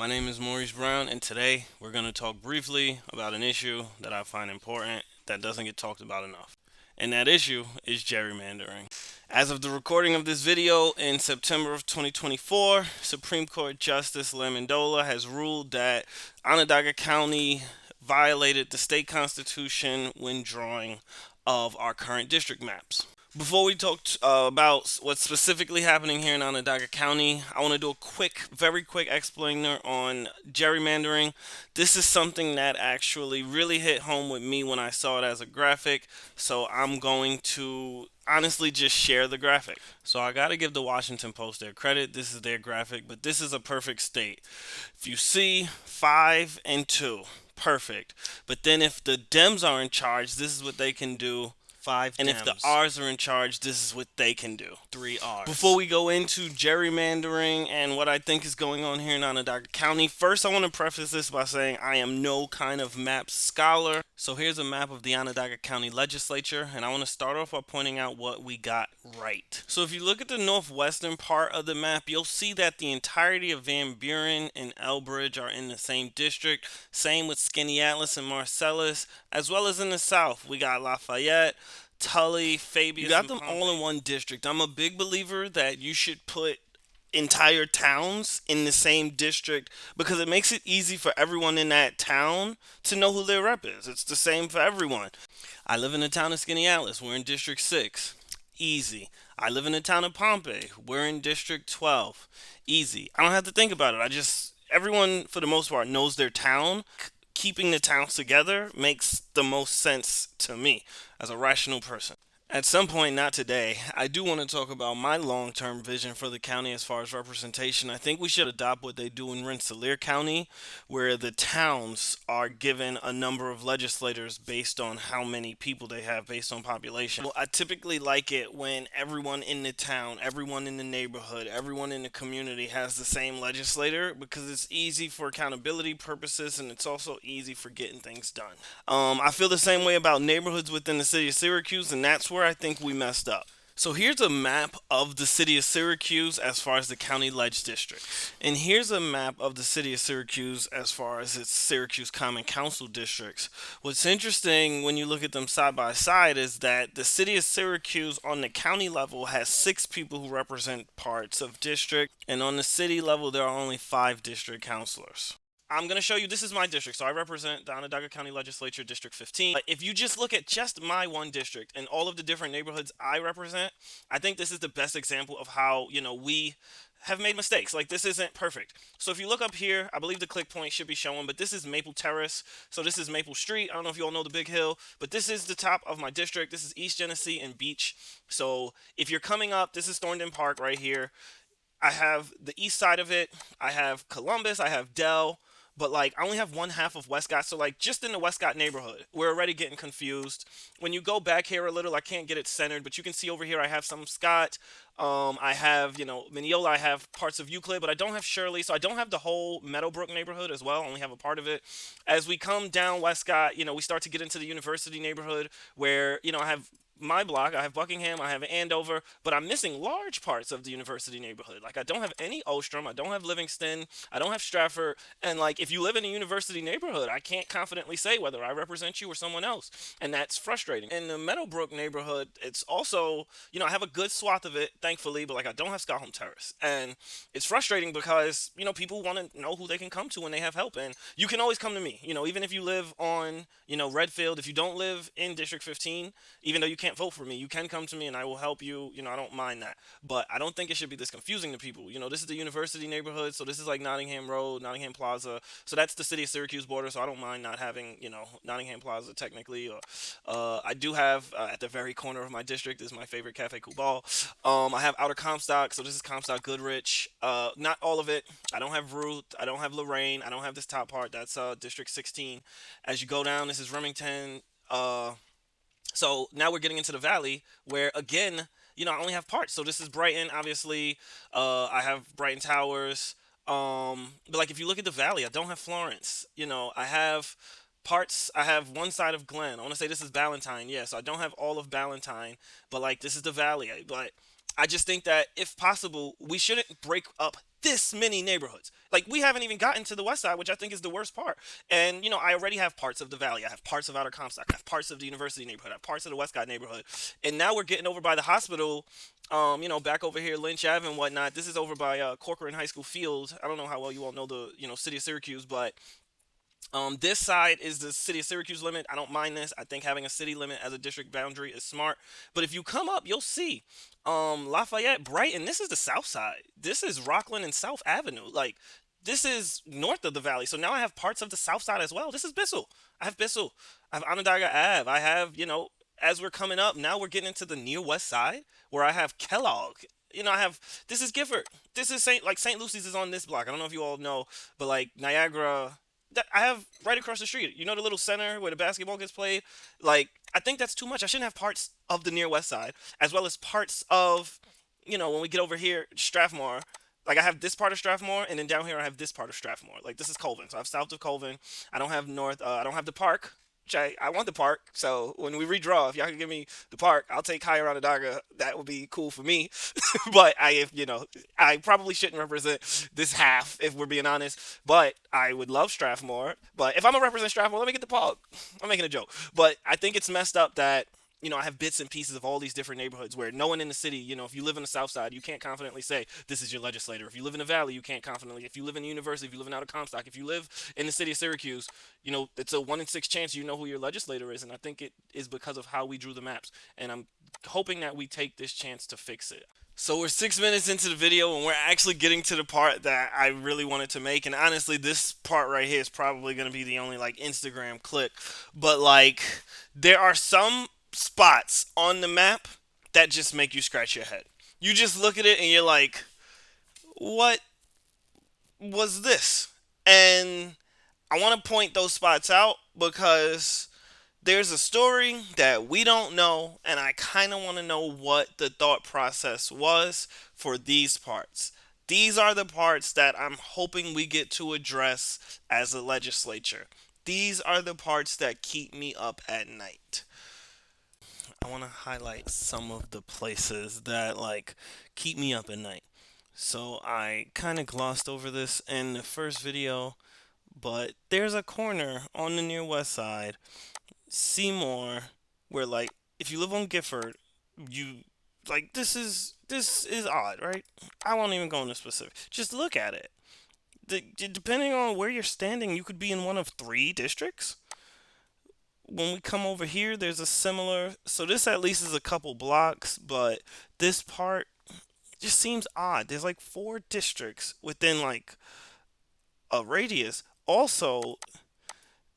My name is Maurice Brown, and today we're going to talk briefly about an issue that I find important that doesn't get talked about enough. And that issue is gerrymandering. As of the recording of this video in September of 2024, Supreme Court Justice Lamondola has ruled that Onondaga County violated the state constitution when drawing of our current district maps. Before we talk about what's specifically happening here in Onondaga County, I want to do a very quick explainer on gerrymandering. This is something that actually really hit home with me when I saw it as a graphic, so I'm going to honestly just share the graphic. So I got to give the Washington Post their credit. This is their graphic, but this is a perfect state. If you see 5 and 2, perfect. But then if the Dems are in charge, this is what they can do. Five And if the Dems, R's are in charge, this is what they can do. three R's. Before we go into gerrymandering and what I think is going on here in Onondaga County, first I want to preface this by saying I am no kind of map scholar. So here's a map of the Onondaga County Legislature, and I want to start off by pointing out what we got right. So if you look at the northwestern part of the map, you'll see that the entirety of Van Buren and Elbridge are in the same district. Same with Skaneateles and Marcellus, as well as in the south. We got Lafayette, Tully, Fabius. You got them all in one district. I'm a big believer that you should put entire towns in the same district because it makes it easy for everyone in that town to know who their rep is. It's the same for everyone. I live in the town of Skaneateles. We're in District 6. Easy. I live in the town of Pompey. We're in District 12. Easy. I don't have to think about it. Everyone for the most part knows their town. Keeping the towns together makes the most sense to me as a rational person. At some point, not today, I do want to talk about my long term vision for the county as far as representation. I think we should adopt what they do in Rensselaer County, where the towns are given a number of legislators based on how many people they have based on population. Well, I typically like it when everyone in the town, everyone in the neighborhood, everyone in the community has the same legislator because it's easy for accountability purposes and it's also easy for getting things done. I feel the same way about neighborhoods within the city of Syracuse, and that's where I think we messed up. So here's a map of the city of Syracuse as far as the county ledge district. And here's a map of the city of Syracuse as far as its Syracuse Common Council districts. What's interesting when you look at them side by side is that the city of Syracuse on the county level has 6 people who represent parts of district, and on the city level there are only 5 district councilors. I'm going to show you, this is my district. So I represent the Onondaga County Legislature, District 15. But if you just look at just my one district and all of the different neighborhoods I represent, I think this is the best example of how, we have made mistakes. Like, this isn't perfect. So if you look up here, I believe the click point should be showing, but this is Maple Terrace. So this is Maple Street. I don't know if you all know the Big Hill, but this is the top of my district. This is East Genesee and Beach. So if you're coming up, this is Thorndon Park right here. I have the east side of it. I have Columbus. I have Dell. But like I only have one half of Westcott, so like just in the Westcott neighborhood, we're already getting confused. When you go back here a little, I can't get it centered, but you can see over here I have some Scott. I have Mineola. I have parts of Euclid, but I don't have Shirley, so I don't have the whole Meadowbrook neighborhood as well. I only have a part of it. As we come down Westcott, we start to get into the University neighborhood where I have my block. I have Buckingham, I have Andover, but I'm missing large parts of the university neighborhood. Like I don't have any Ostrom, I don't have Livingston, I don't have Stratford, and like if you live in a university neighborhood, I can't confidently say whether I represent you or someone else, and that's frustrating. In the Meadowbrook neighborhood, it's also, I have a good swath of it, thankfully, but like I don't have Scott Home Terrace, and it's frustrating because people want to know who they can come to when they have help, and you can always come to me. Even if you live on Redfield, if you don't live in District 15, even though you can't vote for me, you can come to me and I will help you. I don't mind that. But I don't think it should be this confusing to people. This is the university neighborhood, so this is like Nottingham Road, Nottingham Plaza. So that's the city of Syracuse border, so I don't mind not having, Nottingham Plaza technically. Or I do have, at the very corner of my district is my favorite Cafe Kubal. I have Outer Comstock, so this is Comstock Goodrich. Not all of it. I don't have Ruth. I don't have Lorraine. I don't have this top part. That's District 16. As you go down, this is Remington. So now we're getting into the valley where again, I only have parts. So this is Brighton, obviously. I have Brighton Towers. But like if you look at the valley, I don't have Florence. I have parts. I have one side of Glen. I want to say this is Ballantyne. Yeah, so I don't have all of Ballantyne, but like this is the valley. But I just think that if possible, we shouldn't break up this many neighborhoods. Like we haven't even gotten to the west side, which I think is the worst part. And I already have parts of the valley. I have parts of Outer Comstock. I have parts of the university neighborhood. I have parts of the Westcott neighborhood. And now we're getting over by the hospital. Back over here, Lynch Ave and whatnot. This is over by Corcoran High School Field. I don't know how well you all know the city of Syracuse, but this side is the city of Syracuse limit. I don't mind this. I think having a city limit as a district boundary is smart. But if you come up, you'll see Lafayette, Brighton. This is the south side. This is Rockland and South Avenue. Like this is north of the valley. So now I have parts of the south side as well. This is Bissell. I have Bissell. I have Onondaga Ave. I have as we're coming up now, we're getting into the near west side where I have Kellogg. I have this is Gifford. This is St. Lucy's is on this block. I don't know if you all know, but like Niagara, that I have right across the street. You know the little center where the basketball gets played? Like, I think that's too much. I shouldn't have parts of the near west side, as well as parts of, when we get over here, Strathmore. Like, I have this part of Strathmore, and then down here I have this part of Strathmore. Like, this is Colvin. So I have south of Colvin. I don't have north, I don't have the park. Which I want the park, so when we redraw, if y'all can give me the park, I'll take higher on Onondaga. That would be cool for me. But I probably shouldn't represent this half if we're being honest. But I would love Strathmore. But if I'm gonna represent Strathmore, let me get the park. I'm making a joke, but I think it's messed up that I have bits and pieces of all these different neighborhoods where no one in the city, if you live in the south side, you can't confidently say this is your legislator. If you live in the valley, you can't confidently. If you live in the university, if you live in out of Comstock, if you live in the city of Syracuse, it's a 1 in 6 chance you know who your legislator is. And I think it is because of how we drew the maps. And I'm hoping that we take this chance to fix it. So we're 6 minutes into the video and we're actually getting to the part that I really wanted to make. And honestly, this part right here is probably going to be the only like Instagram clip. But like, there are some spots on the map that just make you scratch your head. You just look at it and you're like, what was this? And I want to point those spots out because there's a story that we don't know, and I kind of want to know what the thought process was for these parts. These are the parts that I'm hoping we get to address as a legislature. These are the parts that keep me up at night. I want to highlight some of the places that like keep me up at night. So I kind of glossed over this in the first video, but there's a corner on the near west side, Seymour, where like if you live on Gifford, you like this is odd, right? I won't even go into specific. Just look at it. Depending on where you're standing, you could be in one of 3 districts. When we come over here, there's a similar. So this at least is a couple blocks, but this part just seems odd. There's like 4 districts within like a radius. Also,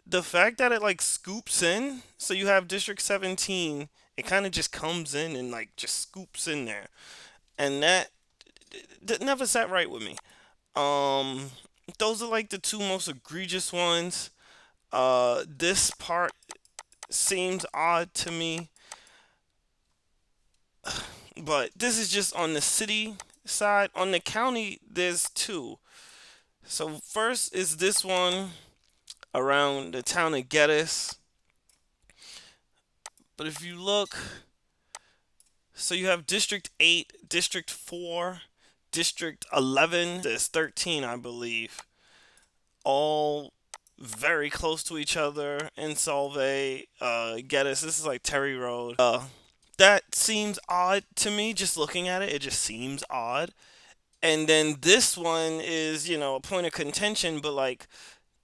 the fact that it like scoops in, so you have District 17, it kind of just comes in and like just scoops in there, and that never sat right with me. Um, those are like the 2 most egregious ones. This part seems odd to me, but this is just on the city side. On the county, there's 2. So first is this one around the town of Geddes. But if you look, so you have District 8, District 4, District 11, there's 13, I believe, all very close to each other in Solvay. Geddes, this is like Terry Road. That seems odd to me, just looking at it, it just seems odd. And then this one is, a point of contention, but like,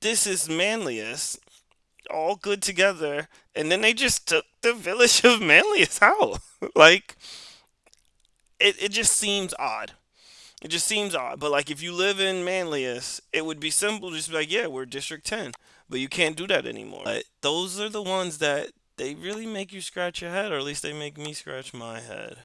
this is Manlius, all good together, and then they just took the village of Manlius out. Like, it just seems odd. It just seems odd. But like if you live in Manlius, it would be simple to just be like, yeah, we're District 10. But you can't do that anymore. But those are the ones that they really make you scratch your head, or at least they make me scratch my head.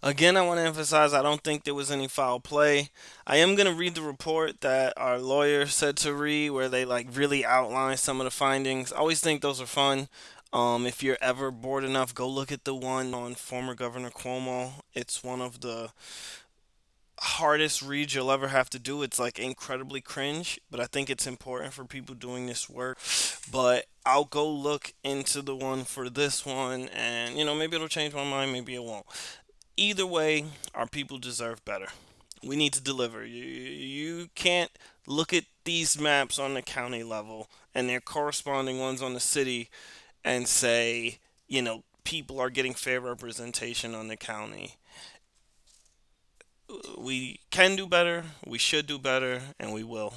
Again, I want to emphasize I don't think there was any foul play. I am going to read the report that our lawyer said to read where they like really outline some of the findings. I always think those are fun. If you're ever bored enough, go look at the one on former Governor Cuomo. It's one of the hardest reads you'll ever have to do. It's like incredibly cringe, but I think it's important for people doing this work. But I'll go look into the one for this one, and maybe it'll change my mind, maybe it won't. Either way, our people deserve better. We need to deliver. You can't look at these maps on the county level and their corresponding ones on the city and say, people are getting fair representation on the county. We can do better, we should do better, and we will.